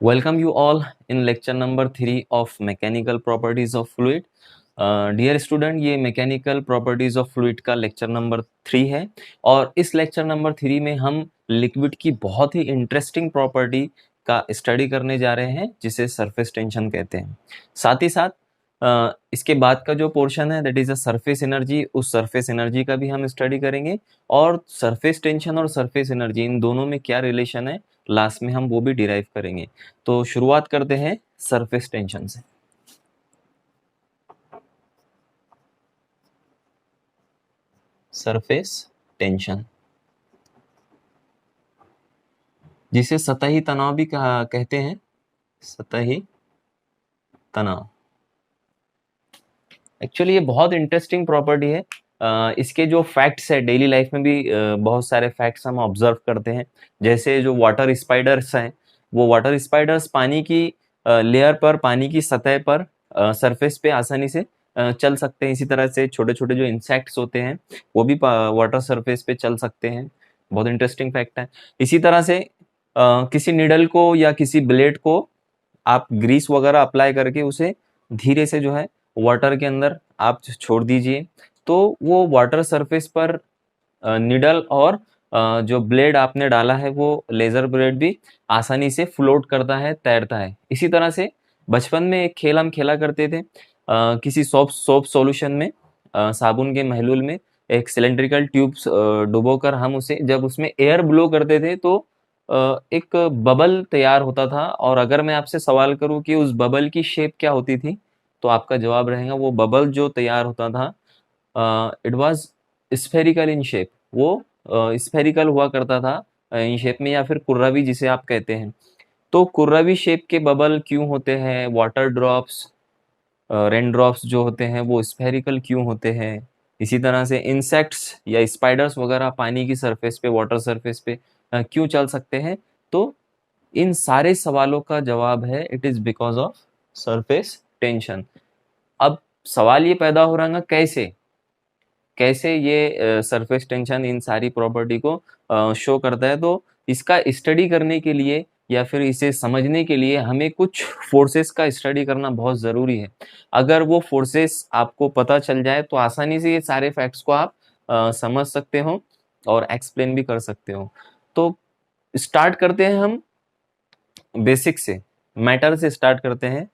Welcome you all in lecture number 3 of mechanical properties of fluid. Dear student, ये mechanical properties of fluid का lecture number 3 है और इस lecture number 3 में हम लिक्विड की बहुत ही इंटरेस्टिंग प्रॉपर्टी का स्टडी करने जा रहे हैं जिसे सरफेस टेंशन कहते हैं। साथ ही साथ इसके बाद का जो पोर्शन है that is a surface energy, उस सरफेस एनर्जी का भी हम स्टडी करेंगे और सरफेस टेंशन और सरफेस एनर्जी इन दोनों में क्या रिलेशन है लास्ट में हम वो भी डिराइव करेंगे। तो शुरुआत करते हैं सरफेस टेंशन से। सरफेस टेंशन जिसे सतही तनाव भी कहते हैं, सतही तनाव। एक्चुअली ये बहुत इंटरेस्टिंग प्रॉपर्टी है। इसके जो फैक्ट्स है डेली लाइफ में भी बहुत सारे फैक्ट्स हम ऑब्जर्व करते हैं। जैसे जो वाटर स्पाइडर्स हैं, वो वाटर स्पाइडर्स पानी की लेयर पर, पानी की सतह पर, सरफेस पे आसानी से चल सकते हैं। इसी तरह से छोटे छोटे जो इंसेक्ट्स होते हैं वो भी वाटर सरफेस पे चल सकते हैं। बहुत इंटरेस्टिंग फैक्ट है। इसी तरह से किसी निडल को या किसी ब्लेड को आप ग्रीस वगैरह अप्लाई करके उसे धीरे से जो है वाटर के अंदर आप छोड़ दीजिए, तो वो वाटर सरफेस पर निडल और जो ब्लेड आपने डाला है वो लेजर ब्लेड भी आसानी से फ्लोट करता है, तैरता है। इसी तरह से बचपन में एक खेल हम खेला करते थे, किसी सोप सॉल्यूशन में, साबुन के महलूल में एक सिलेंड्रिकल ट्यूब डुबोकर हम उसे जब उसमें एयर ब्लो करते थे तो एक बबल तैयार होता था। और अगर मैं आपसे सवाल करूं कि उस बबल की शेप क्या होती थी, तो आपका जवाब रहेगा वो बबल जो तैयार होता था it was spherical in shape. वो स्फेरिकल हुआ करता था इन शेप में, या फिर कुर्रवी जिसे आप कहते हैं। तो कुर्रवी शेप के बबल क्यों होते हैं? वाटर ड्रॉप्स, रेन ड्रॉप्स जो होते हैं वो स्फेरिकल क्यों होते हैं? इसी तरह से इंसेक्ट्स या स्पाइडर्स वगैरह पानी की सरफेस पे, वाटर सरफेस पे क्यों चल सकते हैं? तो इन सारे सवालों का जवाब है it is because of surface tension. अब सवाल ये पैदा हो रहा है कैसे कैसे ये सरफेस टेंशन इन सारी प्रॉपर्टी को शो करता है। तो इसका स्टडी करने के लिए या फिर इसे समझने के लिए हमें कुछ फोर्सेस का स्टडी करना बहुत ज़रूरी है। अगर वो फोर्सेस आपको पता चल जाए तो आसानी से ये सारे फैक्ट्स को आप समझ सकते हो और एक्सप्लेन भी कर सकते हो। तो स्टार्ट करते हैं हम बेसिक से, मैटर से स्टार्ट करते हैं।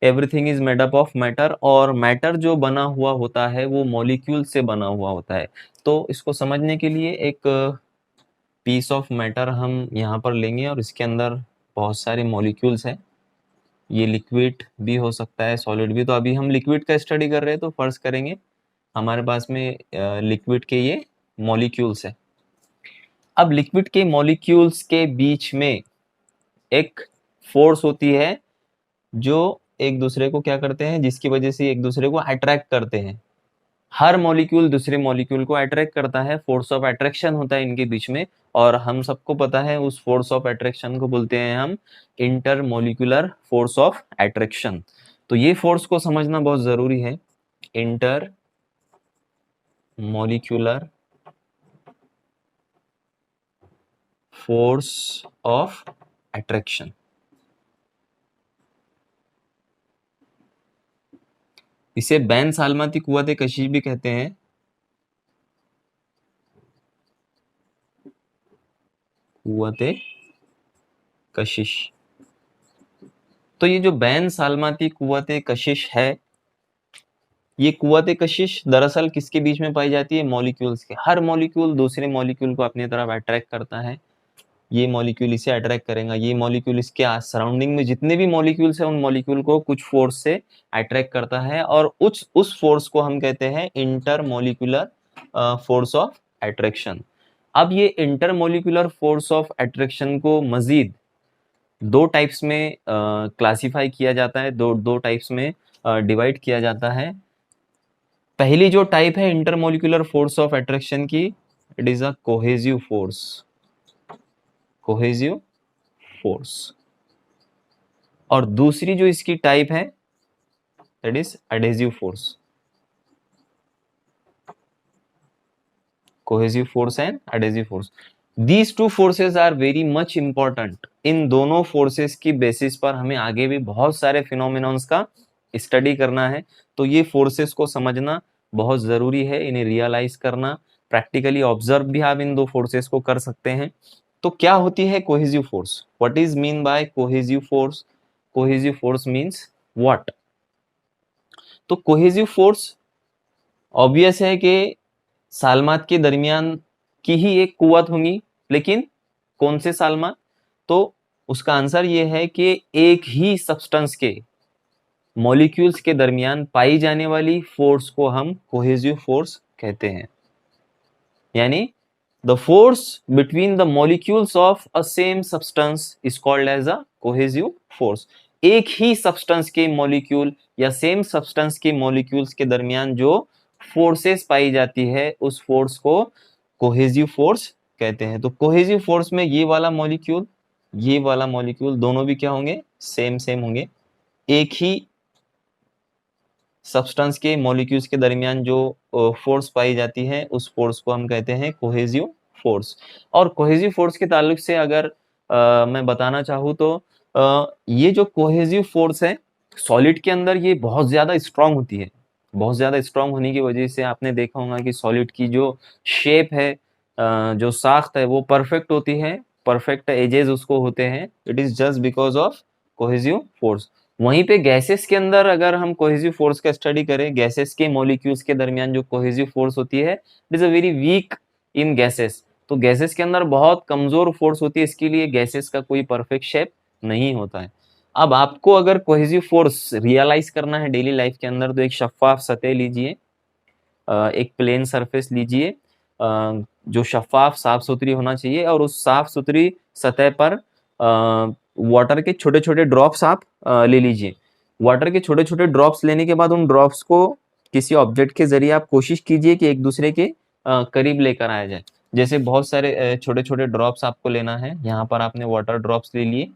Everything is made up of matter, और मैटर जो बना हुआ होता है वो मॉलिक्यूल से बना हुआ होता है। तो इसको समझने के लिए एक पीस ऑफ मैटर हम यहाँ पर लेंगे और इसके अंदर बहुत सारे मॉलिक्यूल्स हैं। ये लिक्विड भी हो सकता है, सॉलिड भी। तो अभी हम लिक्विड का स्टडी कर रहे हैं तो फर्स्ट करेंगे हमारे पास में लिक्विड के ये मॉलिक्यूल्स है। अब लिक्विड के मॉलिक्यूल्स के बीच में एक फोर्स होती है जो एक दूसरे को क्या करते हैं, जिसकी वजह से एक दूसरे को अट्रैक्ट करते हैं। हर मॉलिक्यूल दूसरे मॉलिक्यूल को अट्रैक्ट करता है, फोर्स ऑफ अट्रैक्शन होता है इनके बीच में। और हम सबको पता है उस फोर्स ऑफ अट्रैक्शन को बोलते हैं हम inter molecular force of attraction. तो ये फोर्स को समझना बहुत जरूरी है, inter molecular force of attraction. इसे बैन सालमाती कुव्वत कशिश भी कहते हैं। कुव्वत कशिश। तो ये जो बैन सालमाती कुव्वत कशिश है, ये कुव्वत कशिश दरअसल किसके बीच में पाई जाती है? मॉलिक्यूल्स के। हर मॉलिक्यूल दूसरे मॉलिक्यूल को अपनी तरफ अट्रैक्ट करता है। ये मॉलिक्यूल इसे अट्रैक्ट करेगा, ये मॉलिक्यूल इसके सराउंडिंग में जितने भी मॉलिक्यूल्स हैं उन मॉलिक्यूल को कुछ फोर्स से अट्रैक्ट करता है, और उस फोर्स को हम कहते हैं inter molecular force of attraction. अब ये inter molecular force of attraction को मजीद दो टाइप्स में क्लासिफाई किया जाता है, दो टाइप्स में डिवाइड किया जाता है। पहली जो टाइप है इंटरमोलिकुलर फोर्स ऑफ अट्रैक्शन की, it is a cohesive force. Cohesive force. और दूसरी जो इसकी टाइप है that is adhesive force. Cohesive force and adhesive force. These two forces are very much important. इन दोनों फोर्सेस की बेसिस पर हमें आगे भी बहुत सारे फिनोमिनॉन्स का स्टडी करना है। तो ये फोर्सेस को समझना बहुत जरूरी है, इन्हें रियलाइज करना, प्रैक्टिकली ऑब्जर्व भी आप इन दो फोर्सेस को कर सकते हैं। तो क्या होती है cohesive force? What is mean by cohesive force? Cohesive force means what? तो कोहेसिव फोर्स ऑब्वियस है कि सालमात के दरमियान की ही एक कुव्वत होंगी, लेकिन कौन से सालमात? तो उसका आंसर ये है कि एक ही सब्सटेंस के मॉलिक्यूल्स के दरमियान पाई जाने वाली फोर्स को हम कोहेसिव फोर्स कहते हैं। यानी the force between the molecules of a same substance is called as a cohesive force. एक ही सब्सटेंस के मॉलिक्यूल या सेम सब्सटेंस के मॉलिक्यूल्स के दरमियान जो फोर्सेस पाई जाती है उस फोर्स को कोहेसिव फोर्स कहते हैं। तो कोहेसिव फोर्स में ये वाला मॉलिक्यूल दोनों भी क्या होंगे? सेम सेम होंगे। एक ही सब्सटेंस के मॉलिक्यूल्स के दरमियान जो फोर्स पाई जाती है उस फोर्स को हम कहते हैं कोहेसिव फोर्स। और कोहेसिव फोर्स के ताल्लुक से अगर मैं बताना चाहूँ तो ये जो कोहेसिव फोर्स है सॉलिड के अंदर ये बहुत ज्यादा स्ट्रांग होती है। बहुत ज्यादा स्ट्रांग होने की वजह से आपने देखा होगा कि सॉलिड की जो शेप है, जो साख्त है वो परफेक्ट होती है, परफेक्ट एजेस उसको होते हैं। It is just because of cohesive force. वहीं पे गैसेस के अंदर अगर हम कोहेसिव फोर्स का स्टडी करें, गैसेस के मॉलिक्यूल्स के दरमियान जो कोहेसिव फोर्स होती है it is a very weak in gases. तो गैसेस के अंदर बहुत कमजोर फोर्स होती है, इसके लिए गैसेस का कोई परफेक्ट शेप नहीं होता है। अब आपको अगर कोहेसिव फोर्स रियलाइज करना है डेली लाइफ के अंदर तो एक शफाफ सतह लीजिए, एक प्लेन सरफेस लीजिए जो शफाफ साफ सुथरी होना चाहिए, और उस साफ सुथरी सतह पर वाटर के छोटे छोटे ड्रॉप्स आप ले लीजिए। वाटर के छोटे छोटे ड्रॉप्स लेने के बाद उन ड्रॉप्स को किसी ऑब्जेक्ट के जरिए आप कोशिश कीजिए कि एक दूसरे के करीब लेकर आया जाए। जैसे बहुत सारे छोटे छोटे ड्रॉप्स आपको लेना है, यहाँ पर आपने वाटर ड्रॉप्स ले लिए।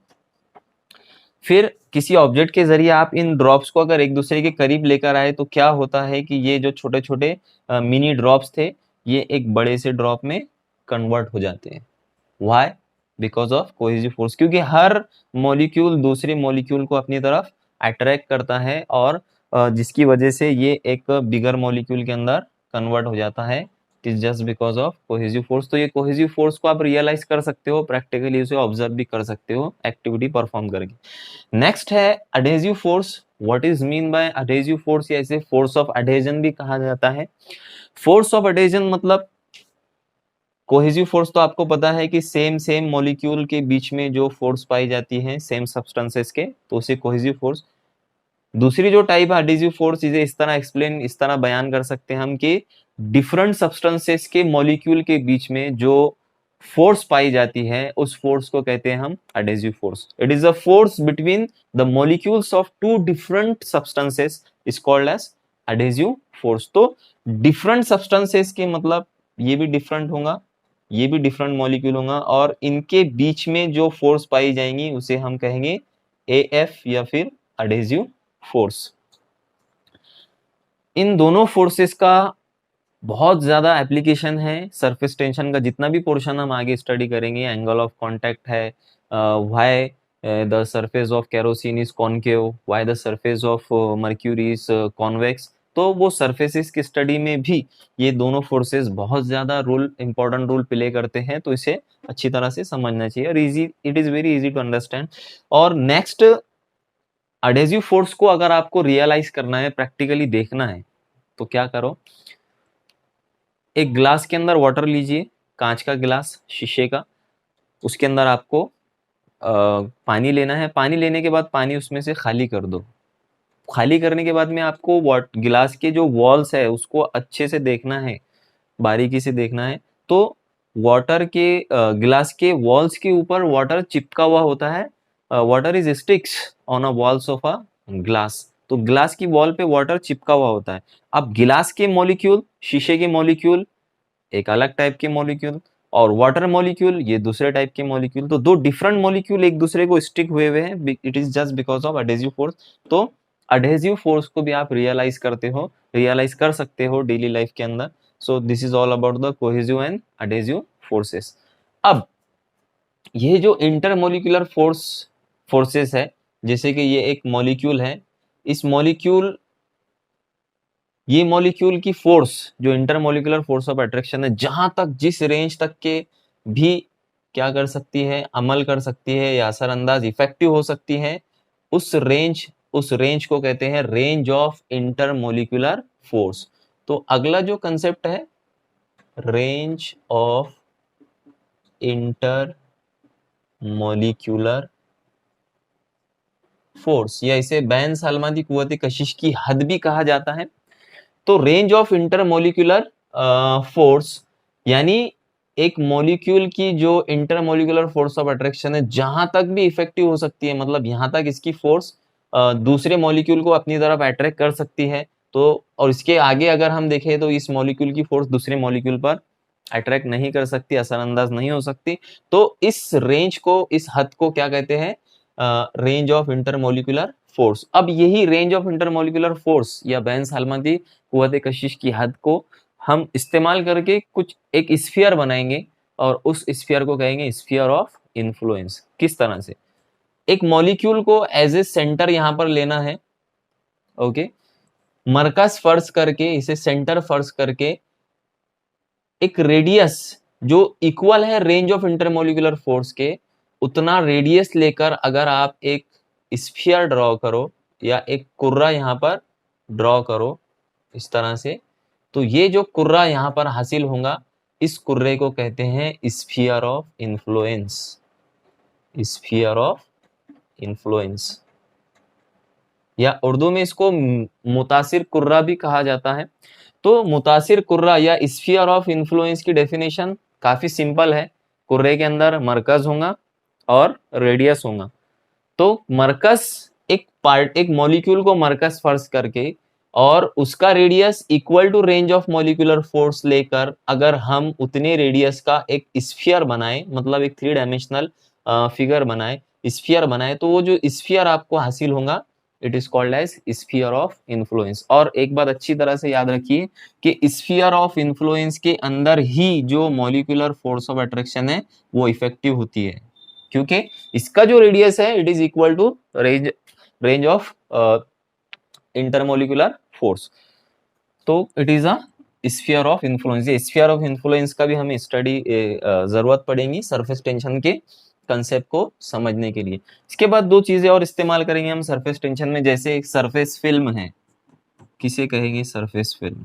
फिर किसी ऑब्जेक्ट के जरिए आप इन ड्रॉप्स को अगर एक दूसरे के करीब लेकर आए तो क्या होता है कि ये जो छोटे छोटे मिनी ड्रॉप्स थे ये एक बड़े से ड्रॉप में कन्वर्ट हो जाते हैं। Why? Because of cohesive force. क्योंकि हर मॉलिक्यूल दूसरे मॉलिक्यूल को अपनी तरफ अट्रैक्ट करता है और जिसकी वजह से ये एक बिगर मॉलिक्यूल के अंदर कन्वर्ट हो जाता है। It is just because of cohesive force. तो ये कोहेसिव फोर्स को आप रियलाइज कर सकते हो, प्रैक्टिकली उसे ऑब्जर्व भी कर सकते हो एक्टिविटी परफॉर्म करके। नेक्स्ट है adhesive force. What is mean by adhesive force, या इसे फोर्स ऑफ अडेजन भी कहा जाता है। फोर्स ऑफ अडेजन मतलब कोहेसिव फोर्स तो आपको पता है कि सेम मॉलिक्यूल के बीच में जो फोर्स पाई जाती है सेम सब्सटेंसेस के, तो उसे कोहेसिव फोर्स। दूसरी जो टाइप है अडेसिव फोर्स, इसे इस तरह एक्सप्लेन, इस तरह बयान कर सकते हैं हम कि डिफरेंट सब्सटेंसेस के मॉलिक्यूल के बीच में जो फोर्स पाई जाती है उस फोर्स को कहते हैं हम adhesive force. It is a force between the molecules of two different substances is called as adhesive force. तो डिफरेंट सब्सटेंसेस के मतलब ये भी डिफरेंट होगा, ये भी डिफरेंट मॉलिक्यूल होगा, और इनके बीच में जो फोर्स पाई जाएंगी उसे हम कहेंगे एएफ या फिर अडेसिव फोर्स। इन दोनों फोर्सेस का बहुत ज्यादा एप्लीकेशन है। सरफेस टेंशन का जितना भी पोर्शन हम आगे स्टडी करेंगे, एंगल ऑफ कांटेक्ट है, why the surface of kerosene is concave, why the surface of mercury is convex, तो वो सरफेसेस की स्टडी में भी ये दोनों फोर्सेस बहुत ज्यादा इंपॉर्टेंट रोल प्ले करते हैं। तो इसे अच्छी तरह से समझना चाहिए और it is very easy to understand. और नेक्स्ट, अडेसिव फोर्स को अगर आपको रियलाइज करना है, प्रैक्टिकली देखना है, तो क्या करो, एक ग्लास के अंदर वाटर लीजिए, कांच का गिलास, शीशे का, उसके अंदर आपको पानी लेना है। पानी लेने के बाद पानी उसमें से खाली कर दो। खाली करने के बाद में आपको गिलास के जो वॉल्स है उसको अच्छे से देखना है, बारीकी से देखना है। तो वाटर के गिलास के वॉल्स के ऊपर वाटर चिपका हुआ होता है। Water is sticks on a walls of a glass. तो ग्लास की वॉल पे वाटर चिपका हुआ होता है। अब गिलास के मॉलिक्यूल, शीशे के मॉलिक्यूल एक अलग टाइप के मॉलिक्यूल, और वाटर मॉलिक्यूल ये दूसरे टाइप के मॉलिक्यूल। तो दो डिफरेंट मॉलिक्यूल एक दूसरे को स्टिक हुए हुए हैं। It is just because of adhesive force. तो अडेसिव फोर्स को भी आप रियलाइज कर सकते हो डेली लाइफ के अंदर। So this is all about the cohesive and adhesive forces. अब ये जो इंटरमोलिकुलर फोर्सेस है, जैसे कि ये एक मॉलिक्यूल है, इस मॉलिक्यूल ये मॉलिक्यूल की फोर्स जो इंटरमोलिकुलर फोर्स ऑफ अट्रैक्शन है, जहां तक जिस रेंज तक के भी क्या कर सकती है, अमल कर सकती है या असरअंदाज इफेक्टिव हो सकती है, उस रेंज को कहते हैं रेंज ऑफ इंटरमोलिकुलर फोर्स। तो अगला जो कंसेप्ट है, रेंज ऑफ इंटरमोलिकुलर फोर्स, या इसे बैन सालमाती कुव्वत कशिश की हद भी कहा जाता है। तो रेंज ऑफ इंटरमोलिकुलर फोर्स यानी एक मॉलिक्यूल की जो इंटरमोलिकुलर फोर्स ऑफ अट्रैक्शन है, जहां तक भी इफेक्टिव हो सकती है, मतलब यहां तक इसकी फोर्स दूसरे मॉलिक्यूल को अपनी तरफ अट्रैक्ट कर सकती है। तो और इसके आगे अगर हम देखें तो इस मॉलिक्यूल की फोर्स दूसरे मॉलिक्यूल पर अट्रैक्ट नहीं कर सकती, असरअंदाज नहीं हो सकती। तो इस रेंज को, इस हद को क्या कहते हैं, रेंज ऑफ इंटरमोलिकुलर फोर्स। अब यही रेंज ऑफ इंटरमोलिकुलर फोर्स या बैन सालमाती कुव्वत कशिश की हद को हम इस्तेमाल करके कुछ एक स्फीयर बनाएंगे और उस स्फीयर को कहेंगे स्फीयर ऑफ इन्फ्लुएंस। किस तरह से, एक मॉलिक्यूल को एज ए सेंटर यहां पर लेना है, ओके, मरकज फर्ज करके, इसे सेंटर फर्ज करके एक रेडियस जो इक्वल है रेंज ऑफ इंटरमोलिकुलर फोर्स के, उतना रेडियस लेकर अगर आप एक स्फीयर ड्रॉ करो या एक कुर्रा यहां पर ड्रॉ करो इस तरह से, तो ये जो कुर्रा यहां पर हासिल होगा, इस कुर्रे को कहते हैं sphere of influence. Sphere of influence, या उर्दू में इसको मुतासिर कुर्रा भी कहा जाता है। तो मुतासिर कुर्रा या स्फीयर ऑफ इन्फ्लुएंस की डेफिनेशन काफी सिंपल है। कुर्रे के अंदर मरकज होगा और रेडियस होगा। तो मरकज एक मॉलिक्यूल को मरकज फर्ज करके और उसका radius equal to range of molecular force लेकर अगर हम उतने रेडियस का एक स्फीयर बनाए, मतलब एक 3 डायमेंशनल फिगर बनाए, स्फीयर बनाए, तो वो जो स्फीयर आपको हासिल होगा, it is called as sphere of influence. और एक बात अच्छी तरह से याद रखिए कि स्फीयर ऑफ इन्फ्लुएंस के अंदर ही जो मॉलिक्यूलर फोर्स ऑफ अट्रैक्शन है वो इफेक्टिव होती है, क्योंकि इसका जो रेडियस है it is equal to range of intermolecular force. तो it is a sphere of influence. Sphere of influence का भी हमें स्टडी जरूरत पड़ेगी सरफेस टेंशन के कंसेप्ट को समझने के लिए। इसके बाद 2 चीजें और इस्तेमाल करेंगे हम सरफेस टेंशन में, जैसे एक सरफेस फिल्म है, किसे कहेंगे, surface film.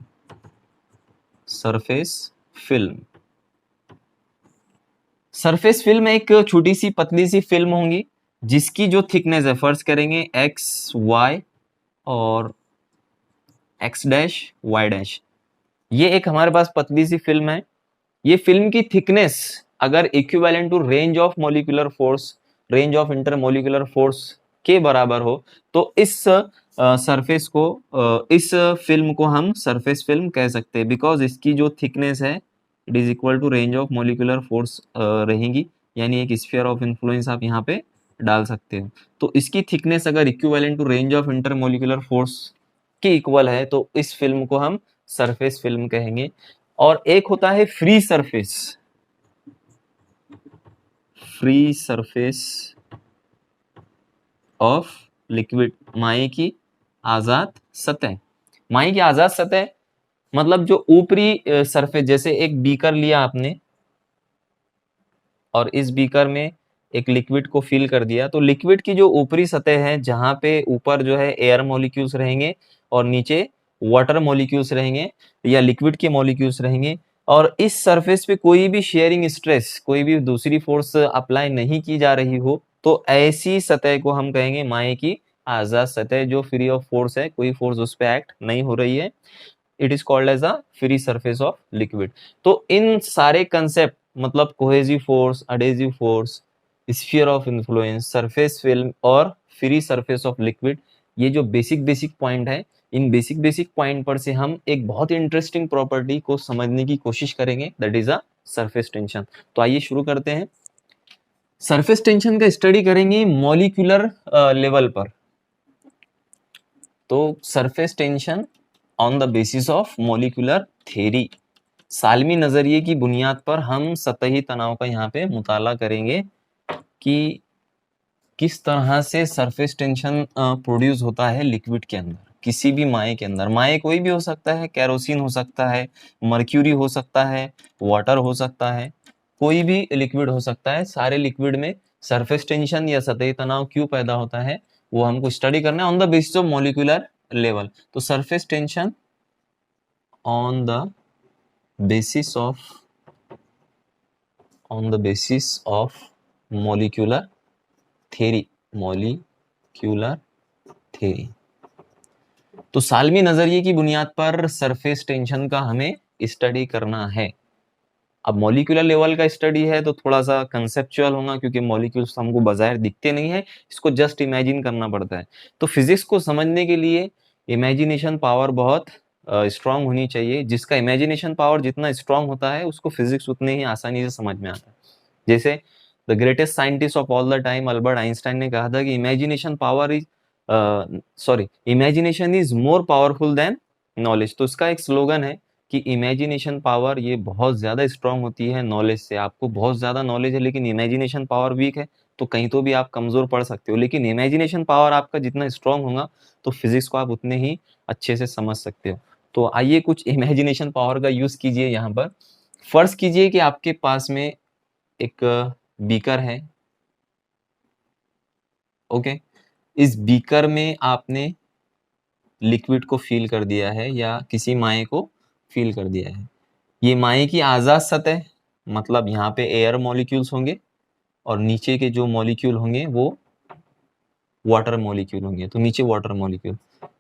Surface film, surface film एक छोटी सी पतली सी फिल्म होगी जिसकी जो थिकनेस है, फर्ज करेंगे एक्स वाई और एक्स डैश वाई डैश, ये एक हमारे पास पतली सी फिल्म है। ये फिल्म की थिकनेस अगर equivalent to range of molecular force, range of intermolecular force के बराबर हो, तो इस सरफेस को, इस फिल्म को हम सरफेस फिल्म कह सकते हैं, बिकॉज इसकी जो थिकनेस है it is equal to range of molecular force रहेगी, यानी एक स्फीयर ऑफ इन्फ्लुएंस आप यहाँ पे डाल सकते हो। तो इसकी थिकनेस अगर equivalent to range of intermolecular force के इक्वल है तो इस फिल्म को हम सरफेस फिल्म कहेंगे। और एक होता है free surface, free surface of liquid, माए की आजाद सतह। माए की आजाद सतह मतलब जो ऊपरी सरफेस, जैसे एक बीकर लिया आपने और इस बीकर में एक लिक्विड को फिल कर दिया, तो लिक्विड की जो ऊपरी सतह है, जहां पे ऊपर जो है एयर मॉलिक्यूल्स रहेंगे और नीचे वाटर मॉलिक्यूल्स रहेंगे या लिक्विड के मॉलिक्यूल्स रहेंगे, और इस सरफेस पे कोई भी शेयरिंग स्ट्रेस, कोई भी दूसरी फोर्स अप्लाई नहीं की जा रही हो, तो ऐसी सतह को हम कहेंगे माए की आजाद सतह, जो फ्री ऑफ फोर्स है, कोई फोर्स उस पर एक्ट नहीं हो रही है। It is called as a free surface of liquid. तो इन सारे कंसेप्ट, मतलब cohesive force, adhesive force, sphere of influence, surface film और फ्री सरफेस ऑफ लिक्विड, ये जो बेसिक पॉइंट है, इन बेसिक पॉइंट पर से हम एक बहुत ही इंटरेस्टिंग प्रॉपर्टी को समझने की कोशिश करेंगे, that is a surface tension. तो आइए शुरू करते हैं। सरफेस टेंशन का स्टडी करेंगे मॉलिक्यूलर लेवल पर। तो surface tension on the basis of molecular theory, Salmi नजरिए की बुनियाद पर हम सतही तनाव का यहाँ पे मुताला करेंगे कि किस तरह से सरफेस टेंशन प्रोड्यूस होता है लिक्विड के अंदर, किसी भी माए के अंदर। माए कोई भी हो सकता है, केरोसिन हो सकता है, मर्क्यूरी हो सकता है, वाटर हो सकता है, कोई भी लिक्विड हो सकता है। सारे लिक्विड में सरफेस टेंशन या सतही तनाव क्यों पैदा होता है वो हमको स्टडी करना है on the basis of molecular level. तो surface tension on the basis of molecular theory, molecular theory. तो सालमी नजरिए की बुनियाद पर सरफेस टेंशन का हमें स्टडी करना है। अब मॉलिक्यूलर लेवल का स्टडी है तो थोड़ा सा कंसेप्चुअल होगा, क्योंकि मॉलिक्यूल्स हमको बाहर दिखते नहीं है, इसको जस्ट इमेजिन करना पड़ता है। तो फिजिक्स को समझने के लिए इमेजिनेशन पावर बहुत स्ट्रांग होनी चाहिए। जिसका इमेजिनेशन पावर जितना स्ट्रांग होता है उसको फिजिक्स उतने ही आसानी से समझ में आता है। जैसे the greatest scientist of all the time Albert Einstein ने कहा था कि imagination is more powerful than knowledge. तो इसका एक स्लोगन है कि इमेजिनेशन पावर ये बहुत ज्यादा स्ट्रांग होती है नॉलेज से। आपको बहुत ज्यादा नॉलेज है लेकिन इमेजिनेशन पावर वीक है तो कहीं तो भी आप कमजोर पड़ सकते हो, लेकिन इमेजिनेशन पावर आपका जितना स्ट्रांग होगा तो फिजिक्स को आप उतने ही अच्छे से समझ सकते हो। तो आइए कुछ इमेजिनेशन पावर का यूज कीजिए। यहाँ पर फर्ज कीजिए कि आपके पास में एक बीकर है, ओके। इस बीकर में आपने लिक्विड को फिल कर दिया है या किसी माए को फिल कर दिया है। ये माए की आजाद सतह, मतलब यहाँ पे एयर मॉलिक्यूल्स होंगे और नीचे के जो मॉलिक्यूल होंगे वो वाटर मॉलिक्यूल होंगे। तो नीचे वाटर मॉलिक्यूल,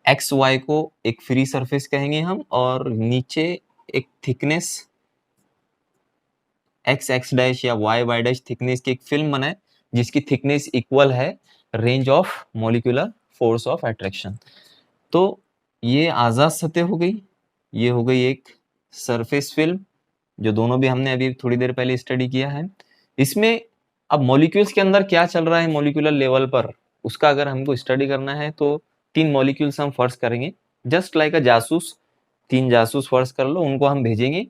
एक्स वाई को एक फ्री सरफेस कहेंगे हम, और नीचे एक थिकनेस एक्स एक्स डैश या वाई वाई डैश थिकनेस की एक फिल्म बनाए जिसकी थिकनेस इक्वल है range of molecular force of attraction. तो ये आजाद सतह हो गई, ये हो गई एक सरफेस फिल्म, जो दोनों भी हमने अभी थोड़ी देर पहले स्टडी किया है। इसमें अब मॉलिक्यूल्स के अंदर क्या चल रहा है मॉलिक्यूलर लेवल पर, उसका अगर हमको स्टडी करना है तो 3 मॉलिक्यूल्स हम फर्ज करेंगे, जस्ट लाइक अ जासूस। 3 जासूस फर्ज कर लो, उनको हम भेजेंगे।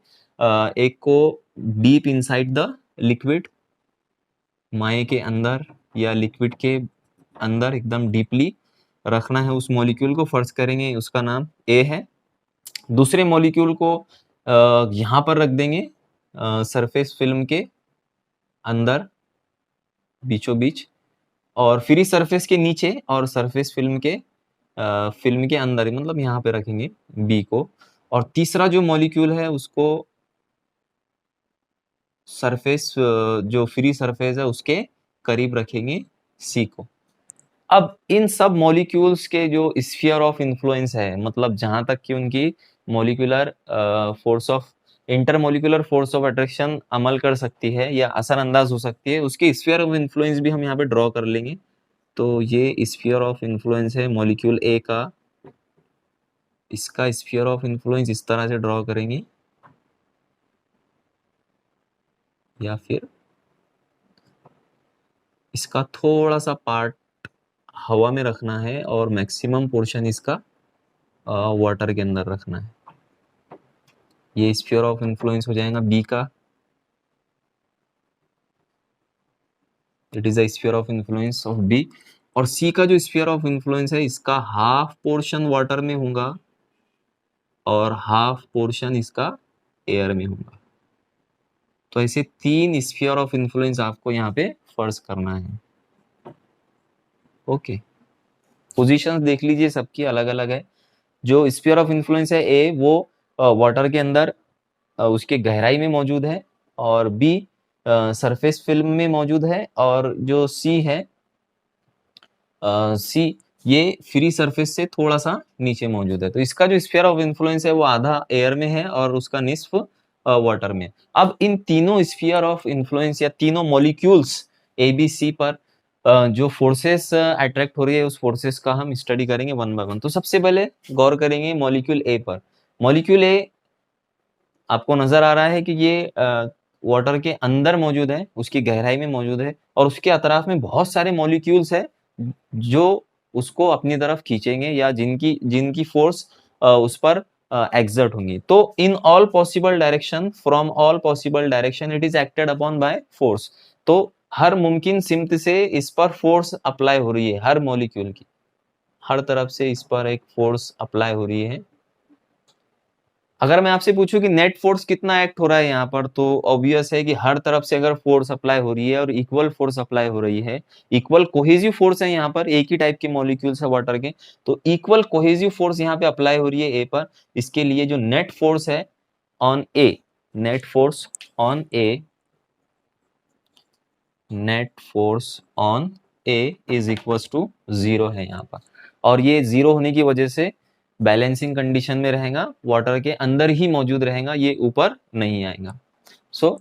एक को डीप इनसाइड द लिक्विड, माए के अंदर या लिक्विड के अंदर एकदम डीपली रखना है उस मॉलिक्यूल को, फर्ज करेंगे उसका नाम ए है। दूसरे मॉलिक्यूल को यहाँ पर रख देंगे सरफेस फिल्म के अंदर बीचों बीच, और फ्री सरफेस के नीचे और सरफेस फिल्म के अंदर, मतलब यहाँ पे रखेंगे बी को। और तीसरा जो मॉलिक्यूल है उसको सरफेस जो फ्री सरफेस है उसके करीब रखेंगे सी को। अब इन सब मॉलिक्यूल्स के जो स्फीयर ऑफ इन्फ्लुएंस है, मतलब जहां तक कि उनकी molecular force of intermolecular force of attraction अमल कर सकती है या असरअंदाज हो सकती है, उसके स्फीयर ऑफ इन्फ्लुएंस भी हम यहाँ पे ड्रॉ कर लेंगे। तो ये स्फीयर ऑफ इन्फ्लुएंस है मॉलिक्यूल ए का, इसका स्फीयर ऑफ इन्फ्लुएंस इस तरह से ड्रॉ करेंगे, या फिर इसका थोड़ा सा पार्ट हवा में रखना है और मैक्सिमम पोर्शन इसका वाटर के अंदर रखना है। ये स्फीयर ऑफ इन्फ्लुएंस हो जाएगा बी का, it is a sphere of influence of B. और सी का जो स्फीयर ऑफ इन्फ्लुएंस है इसका हाफ पोर्शन वाटर में होगा और हाफ पोर्शन इसका एयर में होगा। तो ऐसे 3 स्फीयर ऑफ इन्फ्लुएंस आपको यहाँ पे फर्ज करना है, ओके। पोजीशंस देख लीजिए, सबकी अलग अलग है। जो स्फीयर ऑफ इन्फ्लुएंस है ए वो वाटर के अंदर उसके गहराई में मौजूद है, और बी सरफेस फिल्म में मौजूद है, और जो सी है सी ये फ्री सरफेस से थोड़ा सा नीचे मौजूद है। तो इसका जो स्फीयर ऑफ इन्फ्लुएंस है वो आधा एयर में है और उसका निस्फ वाटर में। अब इन तीनों स्फीयर ऑफ इन्फ्लुएंस या तीनों मॉलिक्यूल्स ए बी सी पर जो फोर्सेस अट्रैक्ट हो रही है उस फोर्सेस का हम स्टडी करेंगे वन बाय वन। तो सबसे पहले गौर करेंगे मॉलिक्यूल ए पर। मॉलिक्यूल ए आपको नजर आ रहा है कि ये वाटर के अंदर मौजूद है, उसकी गहराई में मौजूद है, और उसके अतराफ में बहुत सारे मॉलिक्यूल्स है जो उसको अपनी तरफ खींचेंगे या जिनकी फोर्स उस पर एग्जर्ट होंगी। तो in all possible direction, from all possible direction it is acted upon by force. तो हर मुमकिन सिमत से इस पर फोर्स अप्लाई हो रही है, हर मॉलिक्यूल की हर तरफ से इस पर एक फोर्स अप्लाई हो रही है। अगर मैं आपसे पूछूं कि नेट फोर्स कितना एक्ट हो रहा है यहाँ पर, तो ऑब्वियस है कि हर तरफ से अगर फोर्स अप्लाई हो रही है और इक्वल फोर्स अप्लाई हो रही है, इक्वल कोहेसिव फोर्स है यहाँ पर, एक ही टाइप के मॉलिक्यूल्स है वाटर के, तो इक्वल कोहेसिव फोर्स यहाँ पे अप्लाई हो रही है ए पर। इसके लिए जो नेट फोर्स है on A, net force on A, net force on A is equal to 0 है यहाँ पर। और ये 0 होने की वजह से बैलेंसिंग कंडीशन में रहेगा, वाटर के अंदर ही मौजूद रहेगा, ये ऊपर नहीं आएगा। सो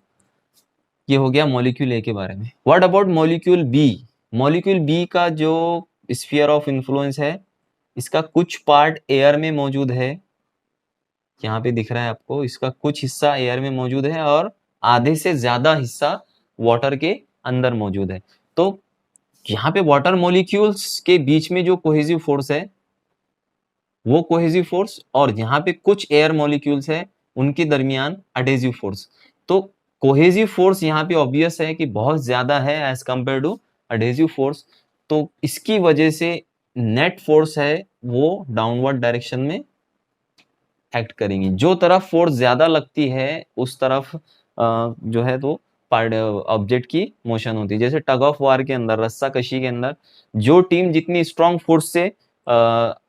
ये हो गया मॉलिक्यूल ए के बारे में। What about molecule B? Molecule B का जो स्फीयर ऑफ इन्फ्लुएंस है, इसका कुछ पार्ट एयर में मौजूद है, यहाँ पे दिख रहा है आपको, इसका कुछ हिस्सा एयर में मौजूद है और आधे से ज्यादा हिस्सा वाटर के अंदर मौजूद है। तो यहाँ पे वाटर मॉलिक्यूल्स के बीच में जो कोहेसिव फोर्स है वो कोहेसिव फोर्स, और यहाँ पे कुछ एयर मॉलिक्यूल्स है उनके दरमियान अडेसिव फोर्स। तो कोहेसिव फोर्स यहाँ पे ऑब्वियस है कि बहुत ज्यादा है as compare to adhesive force. तो इसकी वजह से नेट फोर्स है वो डाउनवर्ड डायरेक्शन में एक्ट करेंगी। जो तरफ फोर्स ज्यादा लगती है उस तरफ जो है तो ऑब्जेक्ट की मोशन होती है। जैसे टग ऑफ वार के अंदर, रस्सा कशी के अंदर, जो टीम जितनी स्ट्रॉन्ग फोर्स से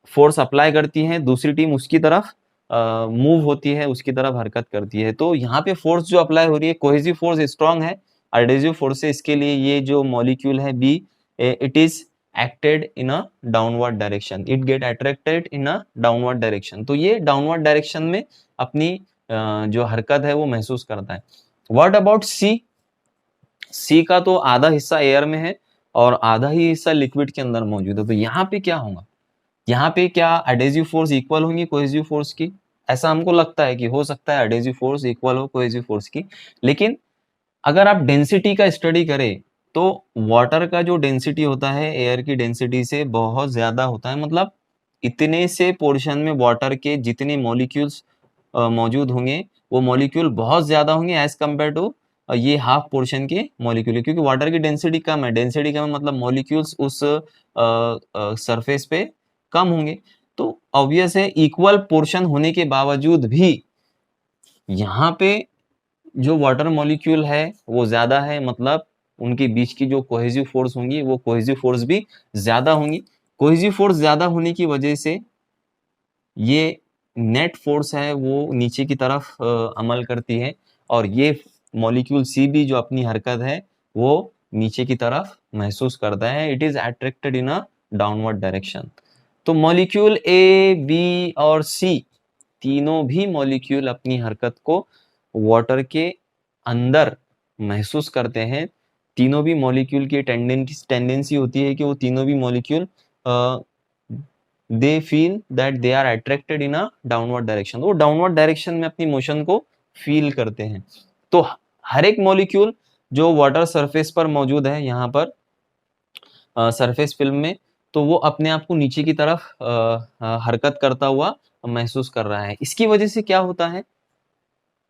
फोर्स अप्लाई करती है, दूसरी टीम उसकी तरफ मूव होती है, उसकी तरफ हरकत करती है। तो यहाँ पे फोर्स जो अप्लाई हो रही है, कोहेसिव फोर्स स्ट्रॉन्ग है एडहेसिव फोर्स से। इसके लिए ये जो मॉलिक्यूल है B, it is acted in a downward direction, it get attracted in a downward direction. तो ये डाउनवर्ड डायरेक्शन में अपनी जो हरकत है वो महसूस करता है। What about C? सी का तो आधा हिस्सा एयर में है और आधा ही हिस्सा लिक्विड के अंदर मौजूद है। तो यहाँ पे क्या होगा? यहाँ पे क्या एडहेसिव फोर्स इक्वल होंगी कोहेसिव फोर्स की? ऐसा हमको लगता है कि हो सकता है एडहेसिव फोर्स इक्वल हो कोहेसिव फोर्स की, लेकिन अगर आप डेंसिटी का स्टडी करें तो वाटर का जो डेंसिटी होता है एयर की डेंसिटी से बहुत ज्यादा होता है। मतलब इतने से पोर्शन में वाटर के जितने मॉलिक्यूल्स मौजूद होंगे वो मॉलिक्यूल बहुत ज्यादा होंगे एज कंपेयर टू ये हाफ पोर्शन के मॉलिक्यूल, क्योंकि वाटर की डेंसिटी कम है। डेंसिटी कम है मतलब मॉलिक्यूल्स उस सरफेस पे कम होंगे। तो ऑब्वियस है इक्वल पोर्शन होने के बावजूद भी यहाँ पे जो वाटर मॉलिक्यूल है वो ज्यादा है, मतलब उनके बीच की जो कोहेसिव फोर्स होंगी वो कोहेसिव फोर्स भी ज्यादा होंगी। कोहेसिव फोर्स ज्यादा होने की वजह से ये नेट फोर्स है वो नीचे की तरफ अमल करती है, और ये मॉलिक्यूल सी भी जो अपनी हरकत है वो नीचे की तरफ महसूस करता है। It is attracted in a downward direction. तो मॉलिक्यूल ए, बी और सी तीनों भी मॉलिक्यूल अपनी हरकत को वाटर के अंदर महसूस करते हैं। तीनों भी मॉलिक्यूल की टेंडेंसी होती है कि वो तीनों भी molecule they feel that they are attracted in a downward direction. वो डाउनवर्ड डायरेक्शन में अपनी मोशन को फील करते हैं। तो हर एक मॉलिक्यूल जो वाटर सरफेस पर मौजूद है यहाँ पर सरफेस फिल्म में, तो वो अपने आप को नीचे की तरफ हरकत करता हुआ महसूस कर रहा है। इसकी वजह से क्या होता है,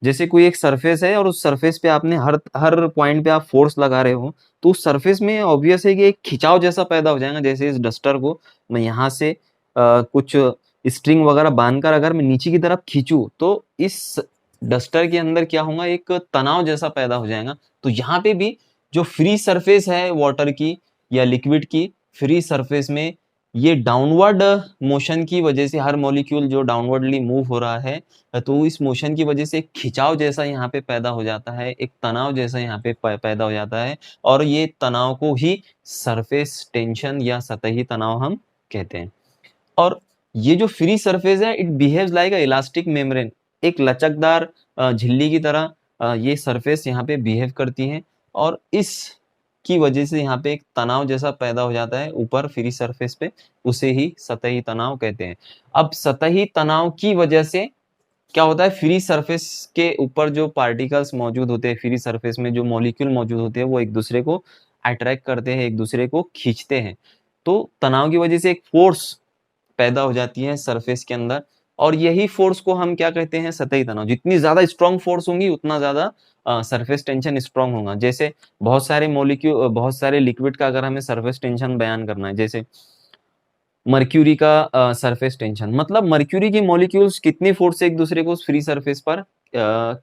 जैसे कोई एक सरफेस है और उस सरफेस पे आपने हर हर पॉइंट पे आप फोर्स लगा रहे हो, तो उस सरफेस में ऑब्वियस है कि एक खिंचाव जैसा पैदा हो जाएगा। जैसे इस डस्टर को मैं यहाँ से कुछ स्ट्रिंग वगैरह बांधकर अगर मैं नीचे की तरफ खींचूं तो इस डस्टर के अंदर क्या होगा, एक तनाव जैसा पैदा हो जाएगा। तो यहाँ पे भी जो फ्री सरफेस है वाटर की या लिक्विड की, फ्री सरफेस में ये डाउनवर्ड मोशन की वजह से हर मॉलिक्यूल जो डाउनवर्डली मूव हो रहा है, तो इस मोशन की वजह से एक खिंचाव जैसा यहाँ पे पैदा हो जाता है, एक तनाव जैसा यहाँ पे पैदा हो जाता है, और ये तनाव को ही सरफेस टेंशन या सतही तनाव हम कहते हैं। और ये जो फ्री सरफेस है it behaves like a elastic membrane, एक लचकदार झिल्ली की तरह ये सरफेस यहाँ पे बिहेव करती है, और इस की वजह से यहाँ पे एक तनाव जैसा पैदा हो जाता है ऊपर फ्री सरफेस पे, उसे ही सतही तनाव कहते हैं। अब सतही तनाव की वजह से क्या होता है, फ्री सरफेस के ऊपर जो पार्टिकल्स मौजूद होते हैं, फ्री सरफेस में जो मॉलिक्यूल मौजूद होते हैं वो एक दूसरे को अट्रैक्ट करते हैं, एक दूसरे को खींचते हैं। तो तनाव की वजह से एक फोर्स पैदा हो जाती है सरफेस के अंदर, और यही फोर्स को हम क्या कहते हैं, सतही तनाव। जितनी ज्यादा स्ट्रॉन्ग फोर्स होंगी उतना ज्यादा सरफेस टेंशन स्ट्रॉन्ग होगा। जैसे बहुत सारे मॉलिक्यूल, बहुत सारे लिक्विड का अगर हमें सरफेस टेंशन बयान करना है, जैसे मर्क्यूरी का सरफेस टेंशन, मतलब मर्क्यूरी की मॉलिक्यूल्स कितनी फोर्स से एक दूसरे को फ्री सरफेस पर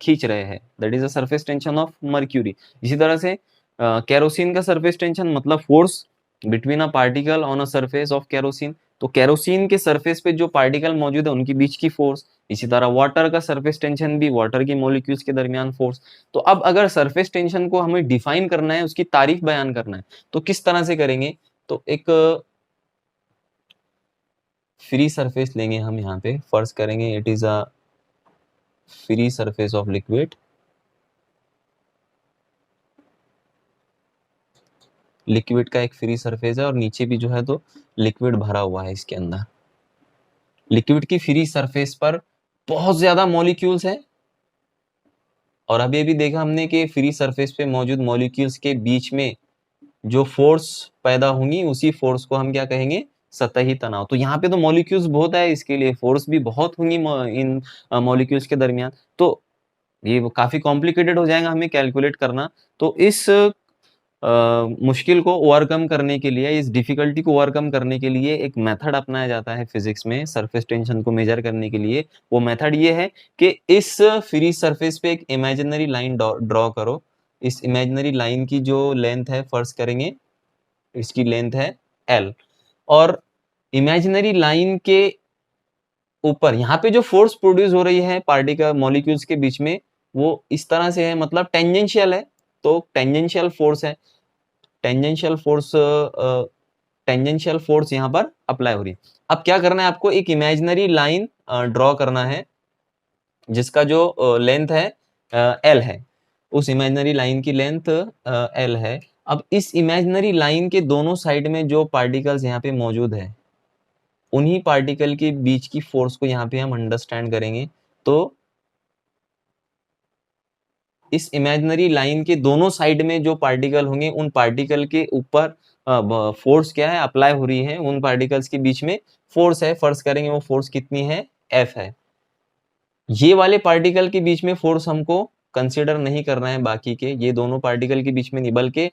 खींच रहे हैं, that is a surface tension of mercury. इसी तरह से केरोसिन का सरफेस टेंशन मतलब force between a particle on a surface of kerosene. तो केरोसिन के सरफेस पे जो पार्टिकल मौजूद है उनके बीच की फोर्स। इसी तरह वाटर का सरफेस टेंशन भी वाटर की मॉलिक्यूल्स के दरमियान फोर्स। तो अब अगर सरफेस टेंशन को हमें डिफाइन करना है, उसकी तारीफ बयान करना है, तो किस तरह से करेंगे? तो एक फ्री सरफेस लेंगे हम, यहाँ पे फर्ज करेंगे it is a free surface of liquid. Liquid का एक फ्री सरफेस है और नीचे भी जो है तो लिक्विड भरा हुआ है इसके अंदर। लिक्विड की फ्री सरफेस पर बहुत ज्यादा मॉलिक्यूल्स है, और अभी अभी देखा हमने कि फ्री सरफेस पे मौजूद मॉलिक्यूल्स के बीच में जो फोर्स पैदा होंगी उसी फोर्स को हम क्या कहेंगे, सतही तनाव। तो यहाँ पे तो मॉलिक्यूल्स बहुत है, इसके लिए फोर्स भी बहुत होंगी इन मॉलिक्यूल्स के दरमियान। तो ये काफी कॉम्प्लिकेटेड हो जाएगा हमें कैलकुलेट करना। तो इस मुश्किल को ओवरकम करने के लिए, इस डिफिकल्टी को ओवरकम करने के लिए एक मेथड अपनाया जाता है फिजिक्स में सरफेस टेंशन को मेजर करने के लिए। वो मेथड ये है कि इस फ्री सरफेस पे एक इमेजिनरी लाइन ड्रॉ करो। इस इमेजिनरी लाइन की जो लेंथ है, फर्ज करेंगे इसकी लेंथ है एल, और इमेजिनरी लाइन के ऊपर यहाँ पे जो फोर्स प्रोड्यूस हो रही है पार्टिकल मॉलिक्यूल्स के बीच में, वो इस तरह से है, मतलब टेंजेंशियल है। तो टेंजेंशियल फोर्स है, टेंजेंशियल फोर्स, टेंजेंशियल फोर्स यहाँ पर अप्लाई हो रही है। अब क्या करना है आपको, एक इमेजिनरी लाइन ड्रॉ करना है जिसका जो लेंथ है एल है। उस इमेजिनरी लाइन की लेंथ एल है। अब इस इमेजिनरी लाइन के दोनों साइड में जो पार्टिकल्स यहाँ पे मौजूद है, उन्हीं पार्टिकल के बीच की फोर्स को यहाँ पे हम अंडरस्टैंड करेंगे। तो इस इमेजिनरी लाइन के दोनों साइड में जो पार्टिकल होंगे, उन पार्टिकल के ऊपर फोर्स क्या है, अप्लाई हो रही है। उन पार्टिकल्स के बीच में फोर्स है, फर्ज करेंगे वो फोर्स कितनी है, एफ है। ये वाले पार्टिकल के बीच में फोर्स हमको कंसिडर नहीं करना है, बाकी के ये दोनों पार्टिकल के बीच में नहीं, बल्कि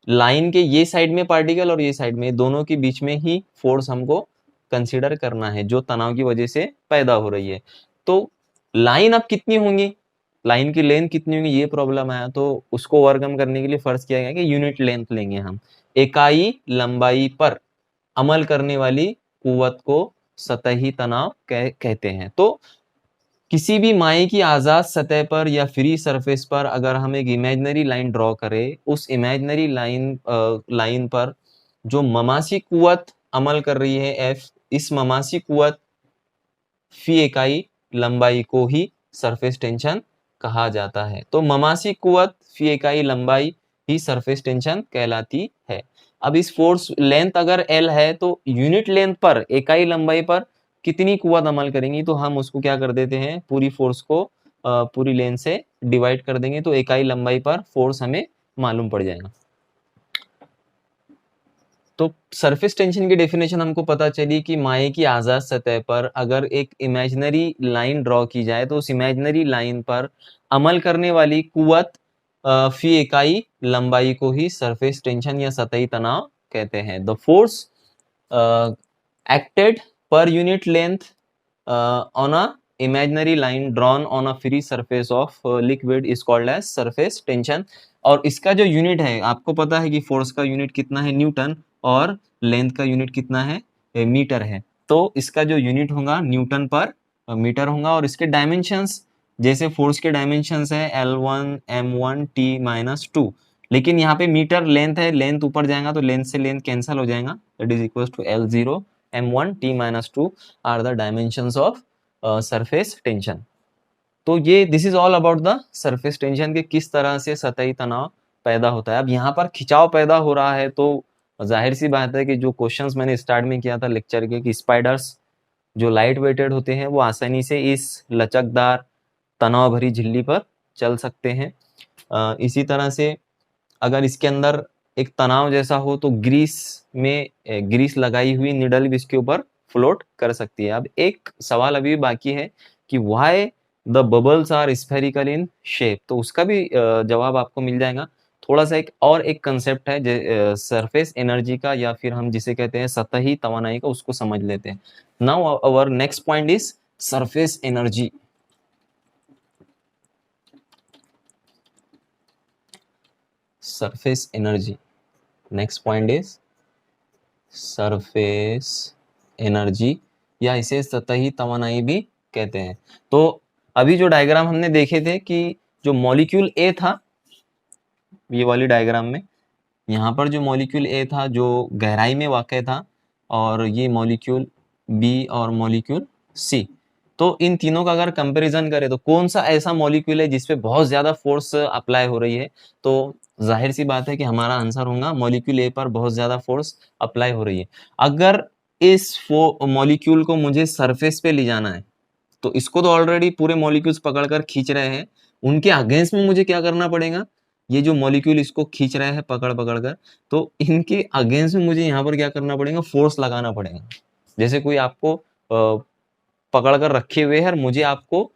लाइन के ये साइड में पार्टिकल और ये साइड में, दोनों के बीच में ही फोर्स हमको कंसिडर करना है जो तनाव की वजह से पैदा हो रही है। तो लाइन अब कितनी होंगी, लाइन की लेंथ कितनी होगी, ये प्रॉब्लम आया। तो उसको ओवरकम करने के लिए फर्ज किया गया कि यूनिट लेंथ लेंगे हम। इकाई लंबाई पर अमल करने वाली कुव्वत को सतही तनाव कहते हैं। तो किसी भी माए की आजाद सतह पर या फ्री सरफेस पर अगर हम एक इमेजिनरी लाइन ड्रॉ करें, उस इमेजिनरी लाइन पर जो ममासी कुव्वत अमल कर रही है एफ, इस ममासी कुव्वत फी इकाई लंबाई को ही सरफेस टेंशन कहा जाता है। तो ममासी कुव्वत फी इकाई लंबाई ही सरफेस टेंशन कहलाती है। अब इस फोर्स लेंथ अगर एल है, तो यूनिट लेंथ पर, इकाई लंबाई पर कितनी कुव्वत अमल करेंगी, तो हम उसको क्या कर देते हैं, पूरी फोर्स को पूरी लेंथ से डिवाइड कर देंगे, तो इकाई लंबाई पर फोर्स हमें मालूम पड़ जाएगा। तो सरफेस टेंशन की डेफिनेशन हमको पता चली कि माए की आजाद सतह पर अगर एक इमेजिनरी लाइन ड्रॉ की जाए, तो उस इमेजिनरी लाइन पर अमल करने वाली कुव्वत फी इकाई लंबाई को ही सरफेस टेंशन या सतही तनाव कहते हैं। The force acted per unit length on a imaginary line drawn on a free surface of liquid is called as surface tension। और इसका जो यूनिट है, आपको पता है कि फोर्स का यूनिट कितना है, न्यूटन, और लेंथ का यूनिट कितना है, मीटर है। तो इसका जो यूनिट होगा न्यूटन पर मीटर होगा, और इसके डायमेंशंस, जैसे फोर्स के डायमेंशंस है L1 M1 T-2, लेकिन यहाँ पे मीटर लेंथ है, लेंथ ऊपर जाएगा तो लेंथ से लेंथ कैंसिल हो जाएगा, that is equal to L0 M1 T-2 are the dimensions of surface tension. तो ये this is all about the surface tension के किस तरह से सतही तनाव पैदा होता है। अब यहाँ पर खिंचाव पैदा हो रहा है, तो जाहिर सी बात है कि जो क्वेश्चंस मैंने स्टार्ट में किया था लेक्चर के, कि स्पाइडर्स जो लाइट वेटेड होते हैं वो आसानी से इस लचकदार तनाव भरी झिल्ली पर चल सकते हैं। इसी तरह से अगर इसके अंदर एक तनाव जैसा हो, तो ग्रीस लगाई हुई निडल भी इसके ऊपर फ्लोट कर सकती है। अब एक सवाल अभी भी बाकी है कि why the bubbles are spherical in shape, तो उसका भी जवाब आपको मिल जाएगा। थोड़ा सा एक कंसेप्ट है सरफेस एनर्जी का, या फिर हम जिसे कहते हैं सतही तवानाई का, उसको समझ लेते हैं। Now our next point is surface energy. Surface energy, next point is surface energy, या इसे सतही तवानाई भी कहते हैं। तो अभी जो डायग्राम हमने देखे थे कि जो मॉलिक्यूल ए था, ये वाली डायग्राम में यहाँ पर जो मॉलिक्यूल ए था जो गहराई में वाक़ था, और ये मॉलिक्यूल बी और मॉलिक्यूल सी, तो इन तीनों का अगर कंपैरिजन करें तो कौन सा ऐसा मॉलिक्यूल है जिसपे बहुत ज़्यादा फोर्स अप्लाई हो रही है, तो जाहिर सी बात है कि हमारा आंसर होगा मॉलिक्यूल ए पर बहुत ज़्यादा फोर्स अप्लाई हो रही है। अगर इस मॉलिक्यूल को मुझे सरफेस पे ले जाना है, तो इसको तो ऑलरेडी पूरे मॉलिक्यूल्स पकड़कर खींच रहे हैं, उनके अगेंस्ट में मुझे क्या करना पड़ेगा, ये जो मॉलिक्यूल इसको खींच रहे हैं पकड़ पकड़ कर, तो इनके अगेंस्ट में मुझे यहाँ पर क्या करना पड़ेगा, फोर्स लगाना पड़ेगा। जैसे कोई आपको पकड़ कर रखे हुए है और मुझे आपको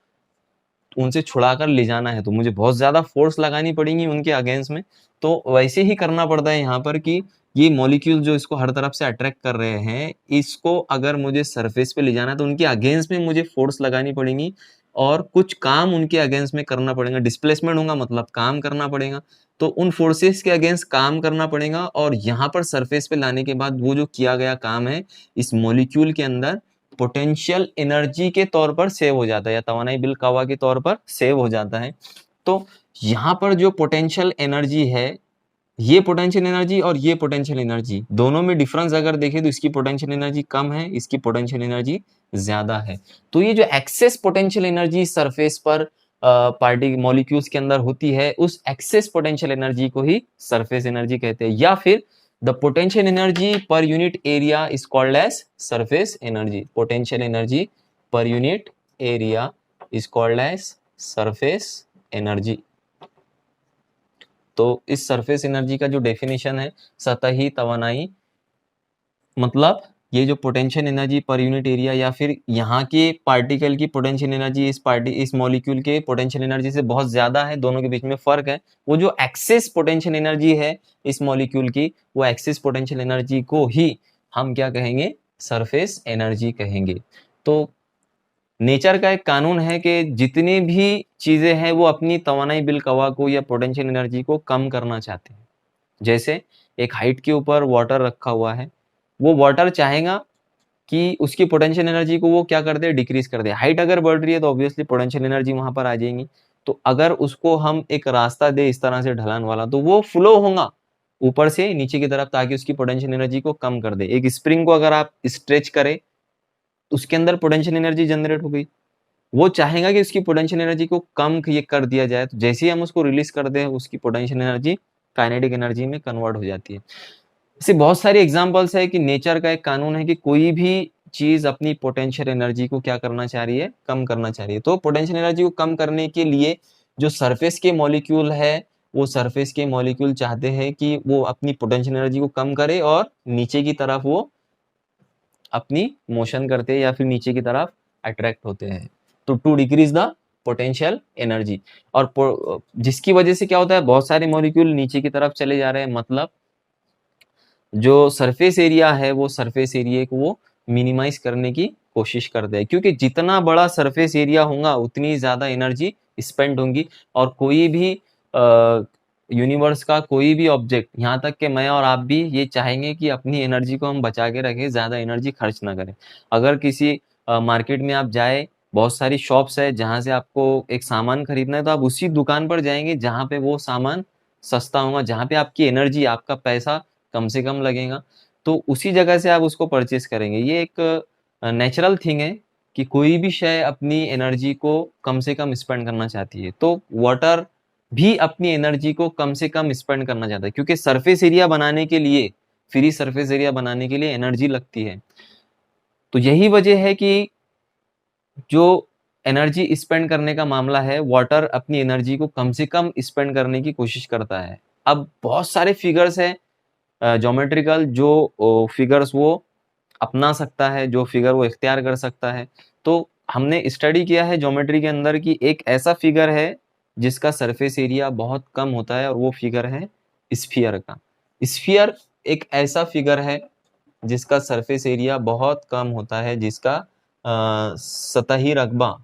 उनसे छुड़ाकर ले जाना है, तो मुझे बहुत ज्यादा फोर्स लगानी पड़ेगी उनके अगेंस्ट में। तो वैसे ही करना पड़ता है यहाँ पर कि ये मॉलिक्यूल जो इसको हर तरफ से अट्रैक्ट कर रहे हैं, इसको अगर मुझे सरफेस पे ले जाना है तो उनके अगेंस्ट में मुझे फोर्स लगानी पड़ेगी और कुछ काम उनके अगेंस्ट में करना पड़ेगा। डिस्प्लेसमेंट होगा मतलब काम करना पड़ेगा, तो उन फोर्सेस के अगेंस्ट काम करना पड़ेगा, और यहाँ पर सरफेस पे लाने के बाद वो जो किया गया काम है इस मॉलिक्यूल के अंदर पोटेंशियल एनर्जी के तौर पर सेव हो जाता है, या तवानाई बिल कवा के तौर पर सेव हो जाता है। तो यहाँ पर जो पोटेंशियल एनर्जी है, ये पोटेंशियल एनर्जी और ये पोटेंशियल एनर्जी दोनों में डिफरेंस अगर देखें तो इसकी पोटेंशियल एनर्जी कम है, इसकी पोटेंशियल एनर्जी ज्यादा है। तो ये जो एक्सेस पोटेंशियल एनर्जी सरफेस पर पार्टी मॉलिक्यूल्स के अंदर होती है, उस एक्सेस पोटेंशियल एनर्जी को ही सरफेस एनर्जी कहते हैं, या फिर the potential energy per unit area is called as surface energy. Potential energy per unit area is called as surface energy. तो इस सरफेस एनर्जी का जो डेफिनेशन है, सतही तवानाई, मतलब ये जो potential energy per unit area या फिर यहाँ के पार्टिकल की पोटेंशियल एनर्जी इस मॉलिक्यूल के पोटेंशियल एनर्जी से बहुत ज्यादा है, दोनों के बीच में फर्क है। वो जो एक्सेस पोटेंशियल एनर्जी है इस मॉलिक्यूल की, वो एक्सेस पोटेंशियल एनर्जी को ही हम क्या कहेंगे, सरफेस एनर्जी कहेंगे। तो नेचर का एक कानून है कि जितनी भी चीजें हैं वो अपनी तवानाई बिल कवा को या पोटेंशियल एनर्जी को कम करना चाहते हैं। जैसे एक हाइट के ऊपर वाटर रखा हुआ है, वो वाटर चाहेगा कि उसकी पोटेंशियल एनर्जी को वो क्या कर दे, डिक्रीज कर दे। हाइट अगर बढ़ रही है तो ऑब्वियसली पोटेंशियल एनर्जी वहां पर आ जाएगी। तो अगर उसको हम एक रास्ता दे इस तरह से ढलान वाला, तो वो फ्लो होगा ऊपर से नीचे की तरफ, ताकि उसकी पोटेंशियल एनर्जी को कम कर दे। एक स्प्रिंग को अगर आप स्ट्रेच करें, उसके अंदर पोटेंशियल एनर्जी जनरेट हो गई, वो चाहेगा कि उसकी पोटेंशियल एनर्जी को कम ये कर दिया जाए, तो जैसे ही हम उसको रिलीज कर दें उसकी पोटेंशियल एनर्जी काइनेटिक एनर्जी में कन्वर्ट हो जाती है। ऐसे बहुत सारी एग्जांपल्स है कि नेचर का एक कानून है कि कोई भी चीज अपनी पोटेंशियल एनर्जी को क्या करना चाह रही है, कम करना चाह रही है। तो पोटेंशियल एनर्जी को कम करने के लिए जो सरफेस के मॉलिक्यूल है, वो सरफेस के मॉलिक्यूल चाहते हैं कि वो अपनी पोटेंशियल एनर्जी को कम करे और नीचे की तरफ वो अपनी मोशन करते हैं या फिर नीचे की तरफ अट्रैक्ट होते हैं। तो to decrease the potential energy, और जिसकी वजह से क्या होता है, बहुत सारे मॉलिक्यूल नीचे की तरफ चले जा रहे हैं, मतलब जो सरफेस एरिया है वो सरफेस एरिया को वो मिनिमाइज करने की कोशिश करते हैं, क्योंकि जितना बड़ा सरफेस एरिया होगा उतनी ज्यादा एनर्जी स्पेंड होगी। और कोई भी यूनिवर्स का कोई भी ऑब्जेक्ट, यहाँ तक कि मैं और आप भी ये चाहेंगे कि अपनी एनर्जी को हम बचा के रखें, ज्यादा एनर्जी खर्च ना करें। अगर किसी मार्केट में आप जाए, बहुत सारी शॉप्स है जहां से आपको एक सामान खरीदना है, तो आप उसी दुकान पर जाएंगे जहां पे वो सामान सस्ता होगा, जहां पे आपकी एनर्जी, आपका पैसा कम से कम लगेगा, तो उसी जगह से आप उसको परचेस करेंगे। ये एक नेचुरल थिंग है कि कोई भी शय अपनी एनर्जी को कम से कम स्पेंड करना चाहती है। तो वाटर भी अपनी एनर्जी को कम से कम स्पेंड करना चाहता है, क्योंकि सरफेस एरिया बनाने के लिए, फ्री सरफेस एरिया बनाने के लिए एनर्जी लगती है। तो यही वजह है कि जो एनर्जी स्पेंड करने का मामला है, वाटर अपनी एनर्जी को कम से कम स्पेंड करने की कोशिश करता है। अब बहुत सारे फिगर्स है ज्योमेट्रिकल, जो फिगर्स वो अपना सकता है, जो फिगर वो इख्तियार कर सकता है। तो हमने स्टडी किया है ज्योमेट्री के अंदर कि एक ऐसा फिगर है जिसका सरफेस एरिया बहुत कम होता है और वो फिगर है स्फीयर का। स्फीयर एक ऐसा फिगर है जिसका सरफेस एरिया बहुत कम होता है, जिसका सतही रकबा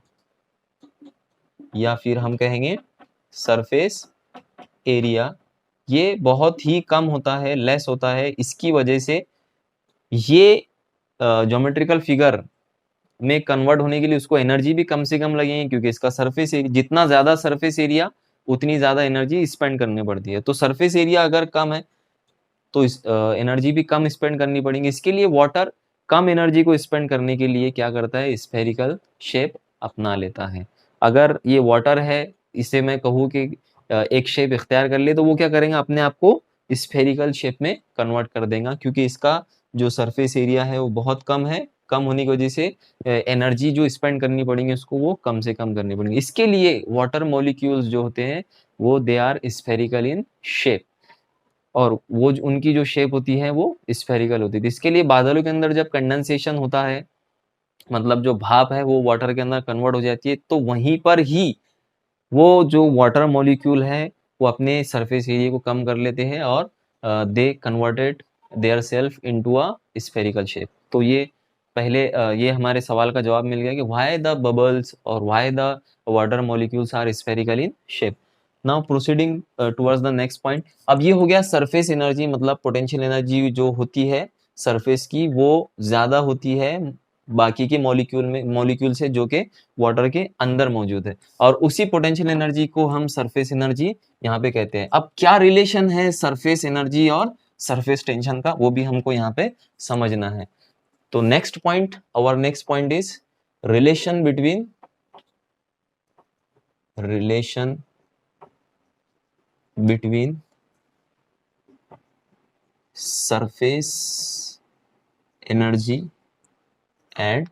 या फिर हम कहेंगे सरफेस एरिया ये बहुत ही कम होता है, लेस होता है। इसकी वजह से ये ज्योमेट्रिकल फिगर में कन्वर्ट होने के लिए उसको एनर्जी भी कम से कम लगेगी, क्योंकि इसका सरफेस एरिया, जितना ज्यादा सरफेस एरिया उतनी ज्यादा एनर्जी स्पेंड करनी पड़ती है। तो सरफेस एरिया अगर कम है तो एनर्जी भी कम स्पेंड करनी पड़ेगी। इसके लिए वाटर कम एनर्जी को स्पेंड करने के लिए क्या करता है, स्फेरिकल शेप अपना लेता है। अगर ये वाटर है, इसे मैं कहूँ कि एक शेप इख्तियार कर ले, तो वो क्या करेंगे, अपने आप को स्फेरिकल शेप में कन्वर्ट कर देगा, क्योंकि इसका जो सरफेस एरिया है वो बहुत कम है। कम होने की वजह से एनर्जी जो स्पेंड करनी पड़ेगी उसको वो कम से कम करनी पड़ेगी। इसके लिए वाटर मॉलिक्यूल्स जो होते हैं वो they are spherical in shape, और वो उनकी जो शेप होती है वो स्फेरिकल होती है। इसके लिए बादलों के अंदर जब कंडेंसेशन होता है, मतलब जो भाप है वो वाटर के अंदर कन्वर्ट हो जाती है, तो वहीं पर ही वो जो वाटर मॉलिक्यूल है वो अपने सरफेस एरिया को कम कर लेते हैं और they converted their self into a spherical shape. तो ये पहले ये हमारे सवाल का जवाब मिल गया कि व्हाई द बबल्स और why the water molecules are spherical in shape. Now proceeding towards the next point. अब ये हो गया सरफेस एनर्जी, मतलब पोटेंशियल एनर्जी जो होती है सरफेस की वो ज्यादा होती है बाकी के मॉलिक्यूल से जो कि वाटर के अंदर मौजूद है, और उसी पोटेंशियल एनर्जी को हम सरफेस एनर्जी यहाँ पे कहते हैं। अब क्या रिलेशन है सरफेस एनर्जी और सरफेस टेंशन का, वो भी हमको यहाँ पे समझना है। तो next point, our next point is relation between surface energy and